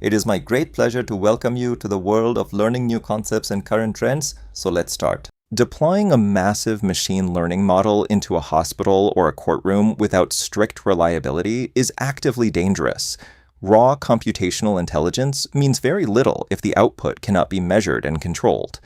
It is my great pleasure to welcome you to the world of learning new concepts and current trends, so let's start. Deploying a massive machine learning model into a hospital or a courtroom without strict reliability is actively dangerous. Raw computational intelligence means very little if the output cannot be measured and controlled.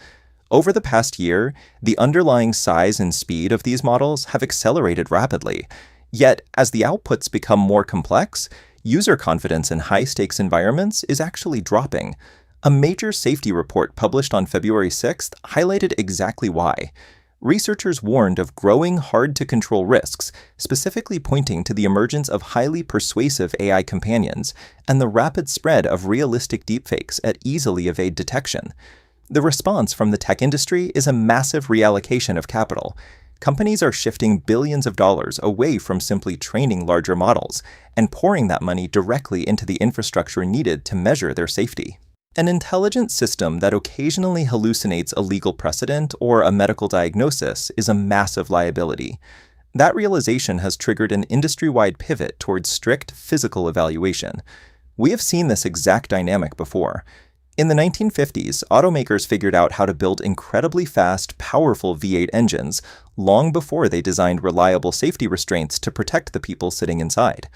Over the past year, the underlying size and speed of these models have accelerated rapidly. Yet, as the outputs become more complex, user confidence in high-stakes environments is actually dropping. A major safety report published on February 6th highlighted exactly why. Researchers warned of growing hard-to-control risks, specifically pointing to the emergence of highly persuasive AI companions and the rapid spread of realistic deepfakes that easily evade detection. The response from the tech industry is a massive reallocation of capital. Companies are shifting billions of dollars away from simply training larger models and pouring that money directly into the infrastructure needed to measure their safety. An intelligent system that occasionally hallucinates a legal precedent or a medical diagnosis is a massive liability. That realization has triggered an industry-wide pivot towards strict physical evaluation. We have seen this exact dynamic before. In the 1950s, automakers figured out how to build incredibly fast, powerful V8 engines long before they designed reliable safety restraints to protect the people sitting inside.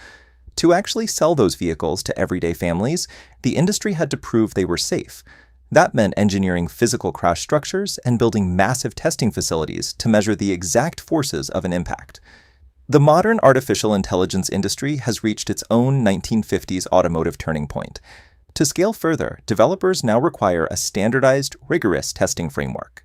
To actually sell those vehicles to everyday families, the industry had to prove they were safe. That meant engineering physical crash structures and building massive testing facilities to measure the exact forces of an impact. The modern artificial intelligence industry has reached its own 1950s automotive turning point. To scale further, developers now require a standardized, rigorous testing framework.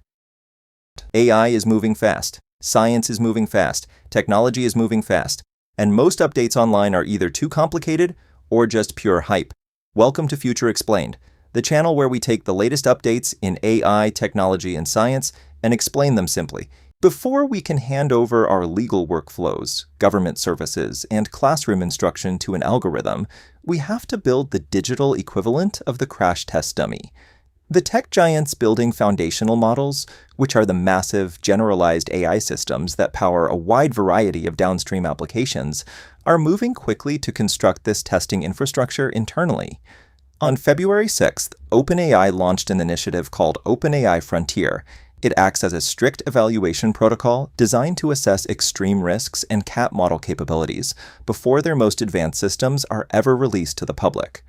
AI is moving fast, science is moving fast, technology is moving fast, and most updates online are either too complicated or just pure hype. Welcome to Future Explained, the channel where we take the latest updates in AI, technology, and science and explain them simply. Before we can hand over our legal workflows, government services, and classroom instruction to an algorithm, we have to build the digital equivalent of the crash test dummy. The tech giants building foundational models, which are the massive, generalized AI systems that power a wide variety of downstream applications, are moving quickly to construct this testing infrastructure internally. On February 6th, OpenAI launched an initiative called OpenAI Frontier. It acts as a strict evaluation protocol designed to assess extreme risks and cap model capabilities before their most advanced systems are ever released to the public.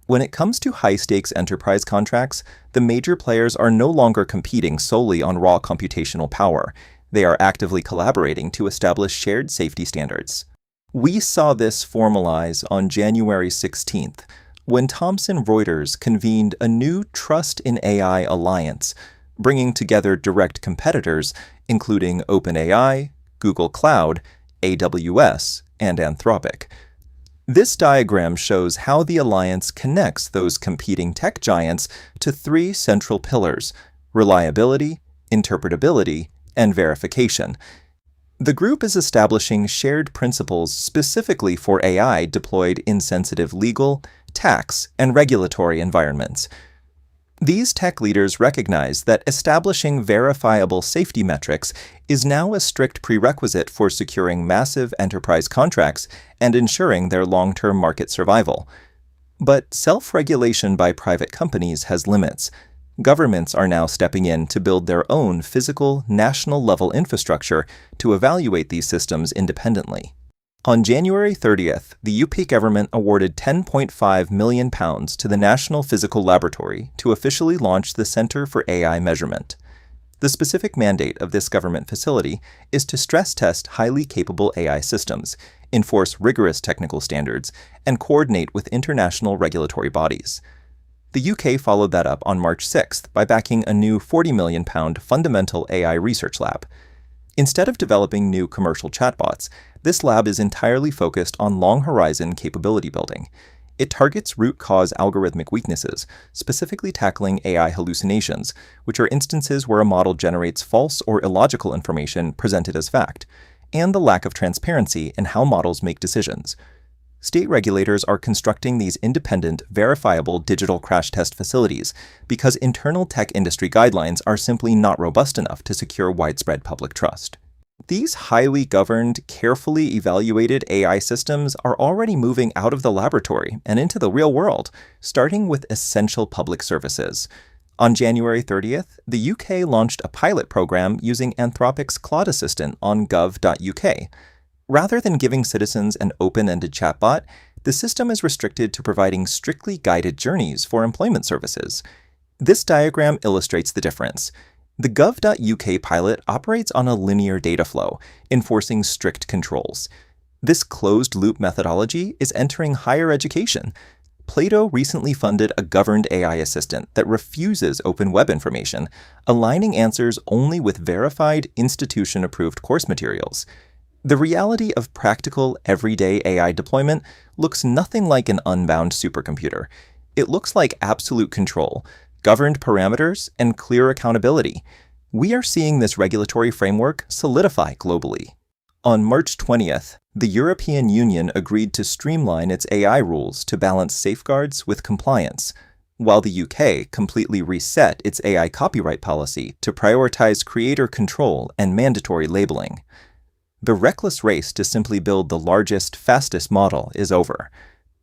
When it comes to high-stakes enterprise contracts, the major players are no longer competing solely on raw computational power. They are actively collaborating to establish shared safety standards. We saw this formalize on January 16th, when Thomson Reuters convened a new Trust in AI alliance, bringing together direct competitors, including OpenAI, Google Cloud, AWS, and Anthropic. This diagram shows how the alliance connects those competing tech giants to three central pillars: reliability, interpretability, and verification. The group is establishing shared principles specifically for AI deployed in sensitive legal, tax, and regulatory environments. These tech leaders recognize that establishing verifiable safety metrics is now a strict prerequisite for securing massive enterprise contracts and ensuring their long-term market survival. But self-regulation by private companies has limits. Governments are now stepping in to build their own physical, national-level infrastructure to evaluate these systems independently. On January 30th, the UK government awarded £10.5 million to the National Physical Laboratory to officially launch the Centre for AI Measurement. The specific mandate of this government facility is to stress test highly capable AI systems, enforce rigorous technical standards, and coordinate with international regulatory bodies. The UK followed that up on March 6th by backing a new £40 million fundamental AI research lab. Instead of developing new commercial chatbots, this lab is entirely focused on long-horizon capability building. It targets root-cause algorithmic weaknesses, specifically tackling AI hallucinations, which are instances where a model generates false or illogical information presented as fact, and the lack of transparency in how models make decisions. State regulators are constructing these independent, verifiable digital crash test facilities because internal tech industry guidelines are simply not robust enough to secure widespread public trust. These highly governed, carefully evaluated AI systems are already moving out of the laboratory and into the real world, starting with essential public services. On January 30th, the UK launched a pilot program using Anthropic's Claude Assistant on gov.uk. Rather than giving citizens an open-ended chatbot, the system is restricted to providing strictly guided journeys for employment services. This diagram illustrates the difference. The gov.uk pilot operates on a linear data flow, enforcing strict controls. This closed-loop methodology is entering higher education. Plato recently funded a governed AI assistant that refuses open web information, aligning answers only with verified, institution-approved course materials. The reality of practical, everyday AI deployment looks nothing like an unbound supercomputer. It looks like absolute control, governed parameters, and clear accountability. We are seeing this regulatory framework solidify globally. On March 20th, the European Union agreed to streamline its AI rules to balance safeguards with compliance, while the UK completely reset its AI copyright policy to prioritize creator control and mandatory labeling. The reckless race to simply build the largest, fastest model is over.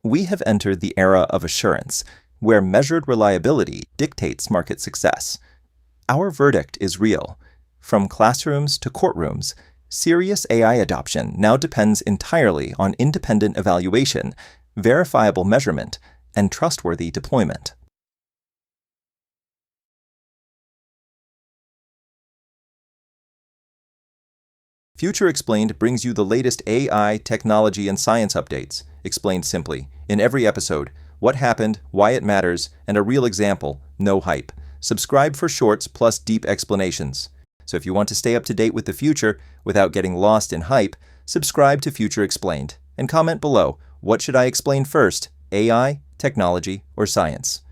We have entered the era of assurance, where measured reliability dictates market success. Our verdict is real. From classrooms to courtrooms, serious AI adoption now depends entirely on independent evaluation, verifiable measurement, and trustworthy deployment. Future Explained brings you the latest AI, technology, and science updates, explained simply. In every episode, what happened, why it matters, and a real example, no hype. Subscribe for shorts plus deep explanations. So if you want to stay up to date with the future without getting lost in hype, subscribe to Future Explained and comment below, what should I explain first, AI, technology, or science?